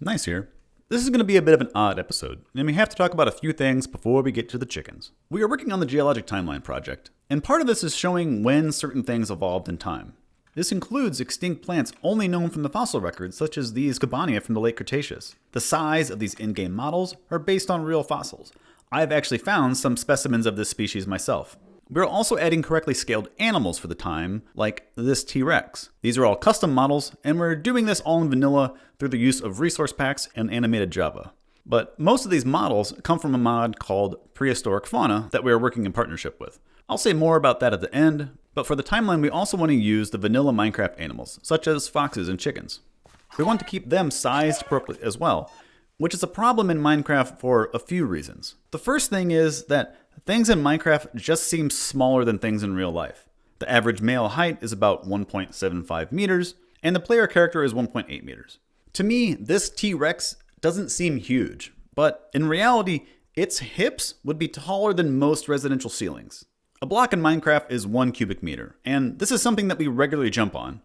Nice here. This is going to be a bit of an odd episode, and we have to talk about a few things before we get to the chickens. We are working on the Geologic Timeline project, and part of this is showing when certain things evolved in time. This includes extinct plants only known from the fossil records, such as these Cabonia from the late Cretaceous. The size of these in-game models are based on real fossils. I've actually found some specimens of this species myself. We're also adding correctly scaled animals for the time, like this T-Rex. These are all custom models, and we're doing this all in vanilla through the use of resource packs and animated Java. But most of these models come from a mod called Prehistoric Fauna that we are working in partnership with. I'll say more about that at the end, but for the timeline we also want to use the vanilla Minecraft animals, such as foxes and chickens. We want to keep them sized appropriately as well, which is a problem in Minecraft for a few reasons. The first thing is that things in Minecraft just seem smaller than things in real life. The average male height is about 1.75 meters, and the player character is 1.8 meters. To me, this T-Rex doesn't seem huge, but in reality, its hips would be taller than most residential ceilings. A block in Minecraft is 1 cubic meter, and this is something that we regularly jump on,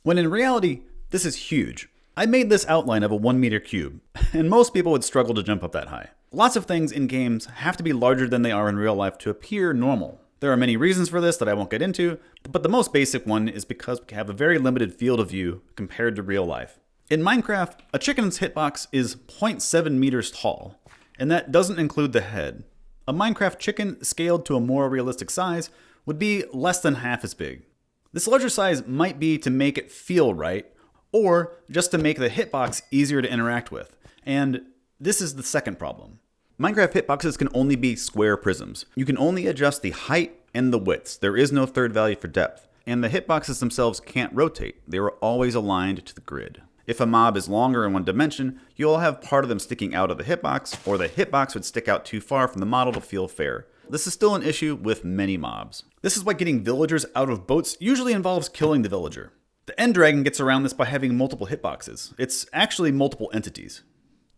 when in reality, this is huge. I made this outline of a 1 meter cube, and most people would struggle to jump up that high. Lots of things in games have to be larger than they are in real life to appear normal. There are many reasons for this that I won't get into, but the most basic one is because we have a very limited field of view compared to real life. In Minecraft, a chicken's hitbox is 0.7 meters tall, and that doesn't include the head. A Minecraft chicken scaled to a more realistic size would be less than half as big. This larger size might be to make it feel right, or just to make the hitbox easier to interact with. And this is the second problem. Minecraft hitboxes can only be square prisms. You can only adjust the height and the widths. There is no third value for depth. And the hitboxes themselves can't rotate. They are always aligned to the grid. If a mob is longer in one dimension, you'll have part of them sticking out of the hitbox, or the hitbox would stick out too far from the model to feel fair. This is still an issue with many mobs. This is why getting villagers out of boats usually involves killing the villager. The End Dragon gets around this by having multiple hitboxes. It's actually multiple entities.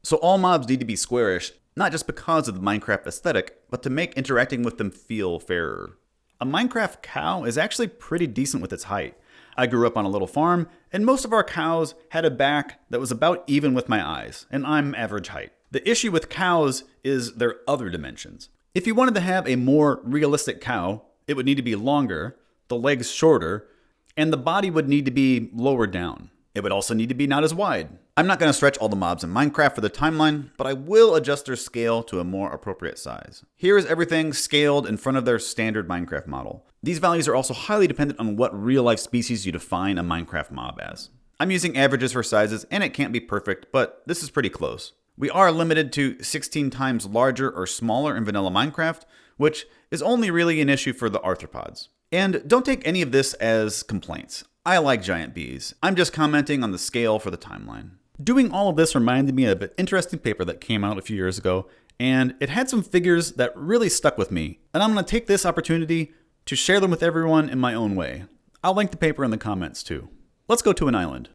So all mobs need to be squarish, not just because of the Minecraft aesthetic, but to make interacting with them feel fairer. A Minecraft cow is actually pretty decent with its height. I grew up on a little farm, and most of our cows had a back that was about even with my eyes, and I'm average height. The issue with cows is their other dimensions. If you wanted to have a more realistic cow, it would need to be longer, the legs shorter, and the body would need to be lower down. It would also need to be not as wide. I'm not going to stretch all the mobs in Minecraft for the timeline, but I will adjust their scale to a more appropriate size. Here is everything scaled in front of their standard Minecraft model. These values are also highly dependent on what real-life species you define a Minecraft mob as. I'm using averages for sizes, and it can't be perfect, but this is pretty close. We are limited to 16 times larger or smaller in vanilla Minecraft, which is only really an issue for the arthropods. And don't take any of this as complaints. I like giant bees. I'm just commenting on the scale for the timeline. Doing all of this reminded me of an interesting paper that came out a few years ago, and it had some figures that really stuck with me, and I'm going to take this opportunity to share them with everyone in my own way. I'll link the paper in the comments too. Let's go to an island.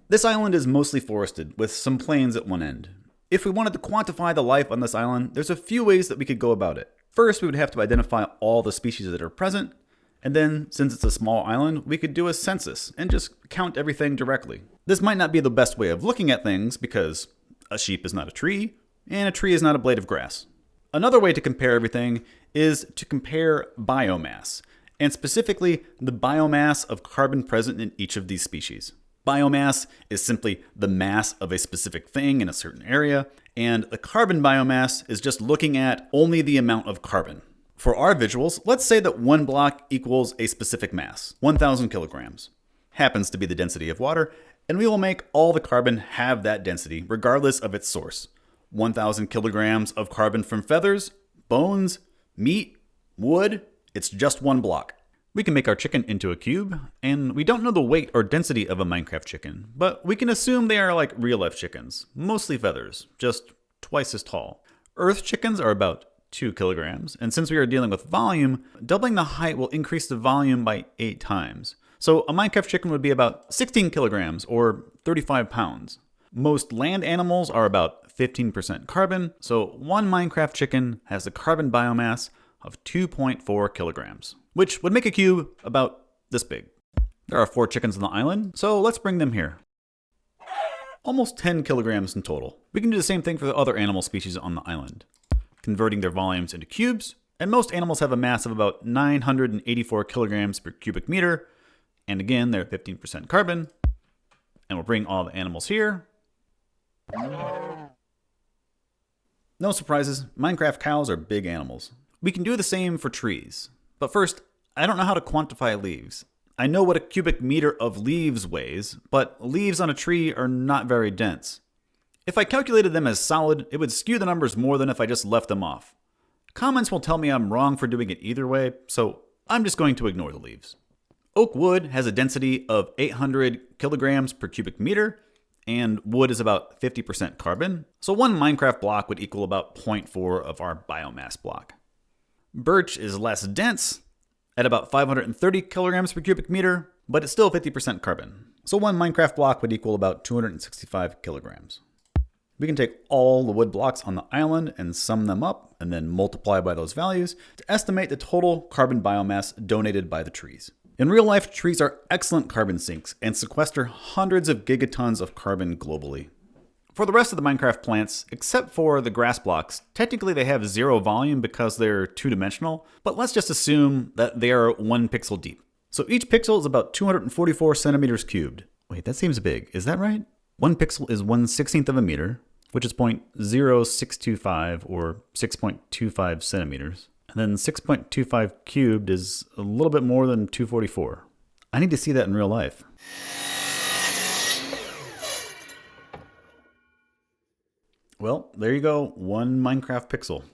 This island is mostly forested, with some plains at one end. If we wanted to quantify the life on this island, there's a few ways that we could go about it. First, we would have to identify all the species that are present, and then, since it's a small island, we could do a census and just count everything directly. This might not be the best way of looking at things because a sheep is not a tree, and a tree is not a blade of grass. Another way to compare everything is to compare biomass, and specifically the biomass of carbon present in each of these species. Biomass is simply the mass of a specific thing in a certain area, and the carbon biomass is just looking at only the amount of carbon. For our visuals, let's say that one block equals a specific mass, 1,000 kilograms. Happens to be the density of water, and we will make all the carbon have that density regardless of its source. 1,000 kilograms of carbon from feathers, bones, meat, wood, it's just one block. We can make our chicken into a cube, and we don't know the weight or density of a Minecraft chicken, but we can assume they are like real-life chickens, mostly feathers, just twice as tall. Earth chickens are about 2 kilograms, and since we are dealing with volume, doubling the height will increase the volume by 8 times. So a Minecraft chicken would be about 16 kilograms or 35 pounds. Most land animals are about 15% carbon, so one Minecraft chicken has a carbon biomass of 2.4 kilograms, which would make a cube about this big. There are 4 chickens on the island, so let's bring them here. almost 10 kilograms in total. We can do the same thing for the other animal species on the island, converting their volumes into cubes, and most animals have a mass of about 984 kilograms per cubic meter, and again, they're 15% carbon, and we'll bring all the animals here. No surprises, Minecraft cows are big animals. We can do the same for trees. But first, I don't know how to quantify leaves. I know what a cubic meter of leaves weighs, but leaves on a tree are not very dense. If I calculated them as solid, it would skew the numbers more than if I just left them off. Comments will tell me I'm wrong for doing it either way, so I'm just going to ignore the leaves. Oak wood has a density of 800 kilograms per cubic meter, and wood is about 50% carbon, so one Minecraft block would equal about 0.4 of our biomass block. Birch is less dense, at about 530 kilograms per cubic meter, but it's still 50% carbon, so one Minecraft block would equal about 265 kilograms. We can take all the wood blocks on the island and sum them up, and then multiply by those values to estimate the total carbon biomass donated by the trees. In real life, trees are excellent carbon sinks and sequester hundreds of gigatons of carbon globally. For the rest of the Minecraft plants, except for the grass blocks, technically they have zero volume because they're two-dimensional, but let's just assume that they are 1 pixel deep. So each pixel is about 244 centimeters cubed. Wait, that seems big. Is that right? 1 pixel is 1/16 of a meter, which is 0.0625 or 6.25 centimeters. And then 6.25 cubed is a little bit more than 244. I need to see that in real life. Well, there you go, 1 Minecraft pixel.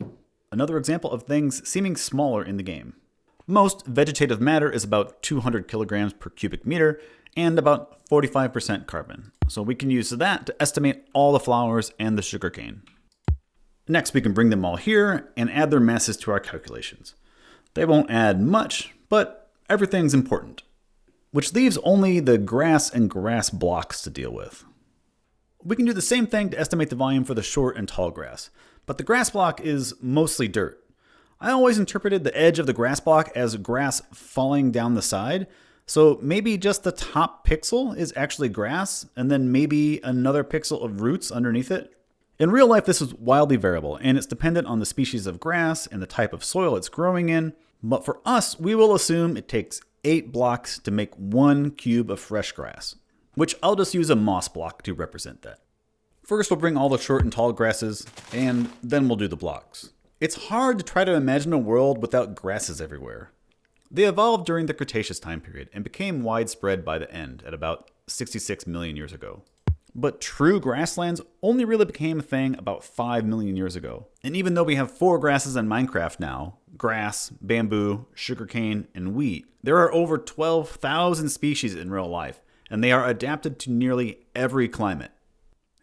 Another example of things seeming smaller in the game. Most vegetative matter is about 200 kilograms per cubic meter and about 45% carbon. So we can use that to estimate all the flowers and the sugarcane. Next, we can bring them all here and add their masses to our calculations. They won't add much, but everything's important, which leaves only the grass and grass blocks to deal with. We can do the same thing to estimate the volume for the short and tall grass, but the grass block is mostly dirt. I always interpreted the edge of the grass block as grass falling down the side, so maybe just the top pixel is actually grass, and then maybe another pixel of roots underneath it. In real life, this is wildly variable, and it's dependent on the species of grass and the type of soil it's growing in, but for us, we will assume it takes 8 blocks to make 1 cube of fresh grass, which I'll just use a moss block to represent that. First, we'll bring all the short and tall grasses, and then we'll do the blocks. It's hard to try to imagine a world without grasses everywhere. They evolved during the Cretaceous time period and became widespread by the end at about 66 million years ago. But true grasslands only really became a thing about 5 million years ago. And even though we have 4 grasses in Minecraft now, grass, bamboo, sugarcane, and wheat, there are over 12,000 species in real life, and they are adapted to nearly every climate.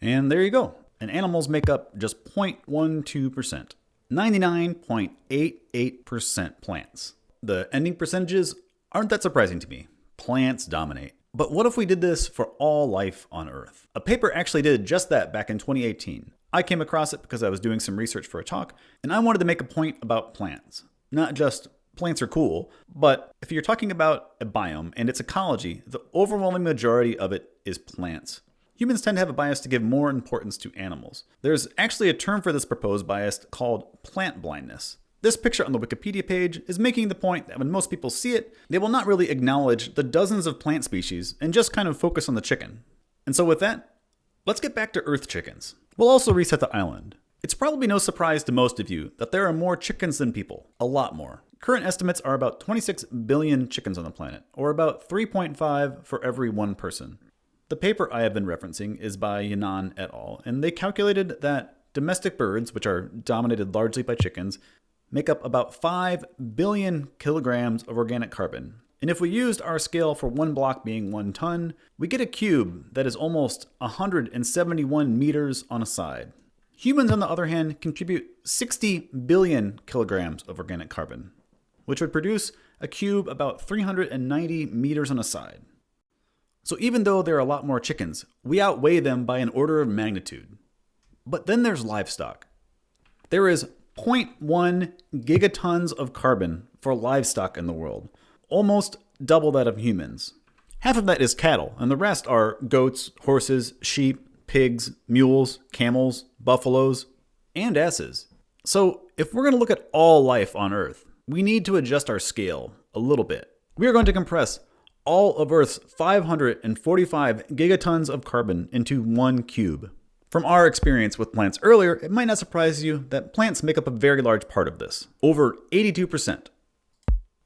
And there you go. And animals make up just 0.12%. 99.88% plants. The ending percentages aren't that surprising to me. Plants dominate. But what if we did this for all life on Earth? A paper actually did just that back in 2018. I came across it because I was doing some research for a talk, and I wanted to make a point about plants. Not just plants are cool, but if you're talking about a biome and its ecology, the overwhelming majority of it is plants. Humans tend to have a bias to give more importance to animals. There's actually a term for this proposed bias called plant blindness. This picture on the Wikipedia page is making the point that when most people see it, they will not really acknowledge the dozens of plant species and just kind of focus on the chicken. And so with that, let's get back to Earth chickens. We'll also reset the island. It's probably no surprise to most of you that there are more chickens than people, a lot more. Current estimates are about 26 billion chickens on the planet, or about 3.5 for every 1 person. The paper I have been referencing is by Yannan et al., and they calculated that domestic birds, which are dominated largely by chickens, make up about 5 billion kilograms of organic carbon. And if we used our scale for 1 block being 1 ton, we get a cube that is almost 171 meters on a side. Humans, on the other hand, contribute 60 billion kilograms of organic carbon, which would produce a cube about 390 meters on a side. So even though there are a lot more chickens, we outweigh them by an order of magnitude. But then there's livestock. There is 0.1 gigatons of carbon for livestock in the world, almost double that of humans. Half of that is cattle, and the rest are goats, horses, sheep, pigs, mules, camels, buffaloes, and asses. So if we're going to look at all life on Earth, we need to adjust our scale a little bit. We are going to compress all of Earth's 545 gigatons of carbon into one cube. From our experience with plants earlier, it might not surprise you that plants make up a very large part of this, over 82%.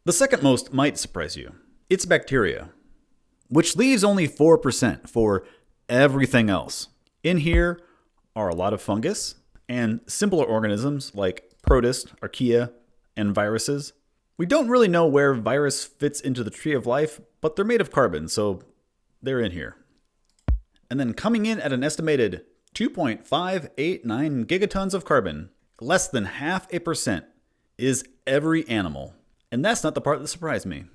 The second most might surprise you. It's bacteria, which leaves only 4% for everything else. In here are a lot of fungus and simpler organisms like protists, archaea, and viruses. We don't really know where virus fits into the tree of life, but they're made of carbon, so they're in here. And then coming in at an estimated 2.589 gigatons of carbon, less than 0.5%, is every animal. And that's not the part that surprised me.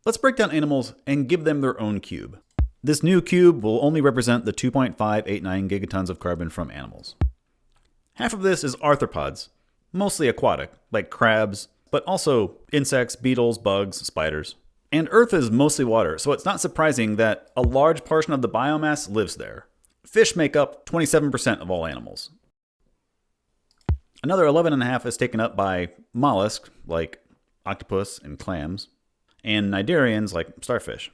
Let's break down animals and give them their own cube. This new cube will only represent the 2.589 gigatons of carbon from animals. Half of this is arthropods, mostly aquatic, like crabs, but also insects, beetles, bugs, spiders. And Earth is mostly water, so it's not surprising that a large portion of the biomass lives there. Fish make up 27% of all animals. Another 11.5% is taken up by mollusks, like octopus and clams, and cnidarians, like starfish.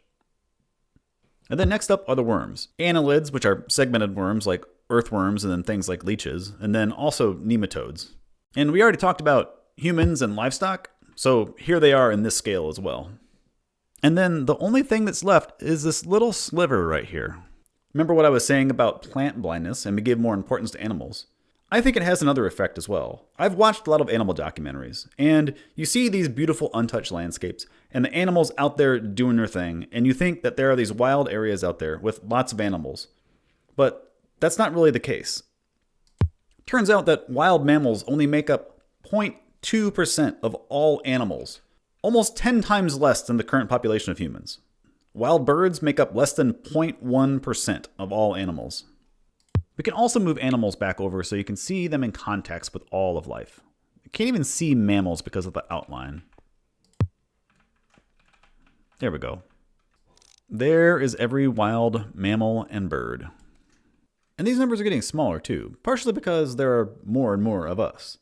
And then next up are the worms. Annelids, which are segmented worms like earthworms and then things like leeches, and then also nematodes. And we already talked about humans and livestock, so here they are in this scale as well. And then the only thing that's left is this little sliver right here. Remember what I was saying about plant blindness and we give more importance to animals? I think it has another effect as well. I've watched a lot of animal documentaries, and you see these beautiful untouched landscapes and the animals out there doing their thing, and you think that there are these wild areas out there with lots of animals. But that's not really the case. Turns out that wild mammals only make up 0.2% of all animals, almost 10 times less than the current population of humans. Wild birds make up less than 0.1% of all animals. We can also move animals back over so you can see them in context with all of life. You can't even see mammals because of the outline. There we go. There is every wild mammal and bird. And these numbers are getting smaller too, partially because there are more and more of us.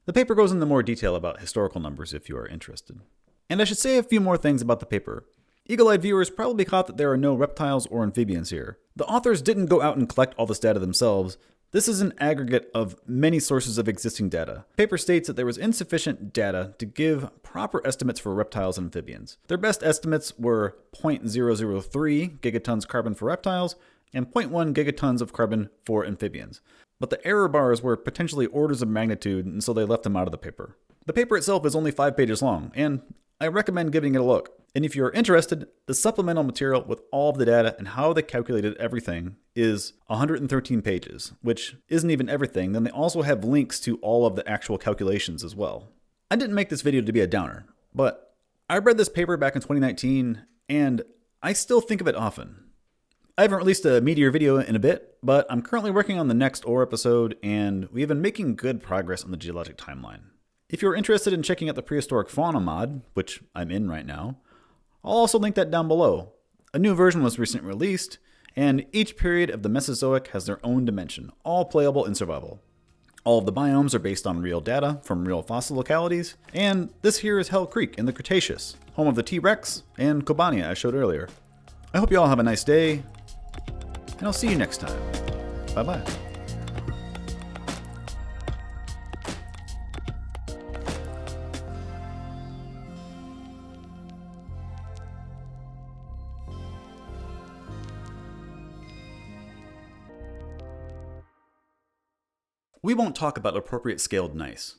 The paper goes into more detail about historical numbers if you are interested. And I should say a few more things about the paper. Eagle-eyed viewers probably caught that there are no reptiles or amphibians here. The authors didn't go out and collect all this data themselves. This is an aggregate of many sources of existing data. The paper states that there was insufficient data to give proper estimates for reptiles and amphibians. Their best estimates were 0.003 gigatons carbon for reptiles and 0.1 gigatons of carbon for amphibians. But the error bars were potentially orders of magnitude, and so they left them out of the paper. The paper itself is only 5 pages long, and I recommend giving it a look. And if you're interested, the supplemental material with all of the data and how they calculated everything is 113 pages, which isn't even everything. Then they also have links to all of the actual calculations as well. I didn't make this video to be a downer, but I read this paper back in 2019, and I still think of it often. I haven't released a Meteor video in a bit, but I'm currently working on the next ore episode, and we've been making good progress on the geologic timeline. If you're interested in checking out the prehistoric fauna mod, which I'm in right now, I'll also link that down below. A new version was recently released, and each period of the Mesozoic has their own dimension, all playable in survival. All of the biomes are based on real data from real fossil localities, and this here is Hell Creek in the Cretaceous, home of the T-Rex and Kobania I showed earlier. I hope you all have a nice day, and I'll see you next time. Bye-bye. We won't talk about appropriate scaled gneiss.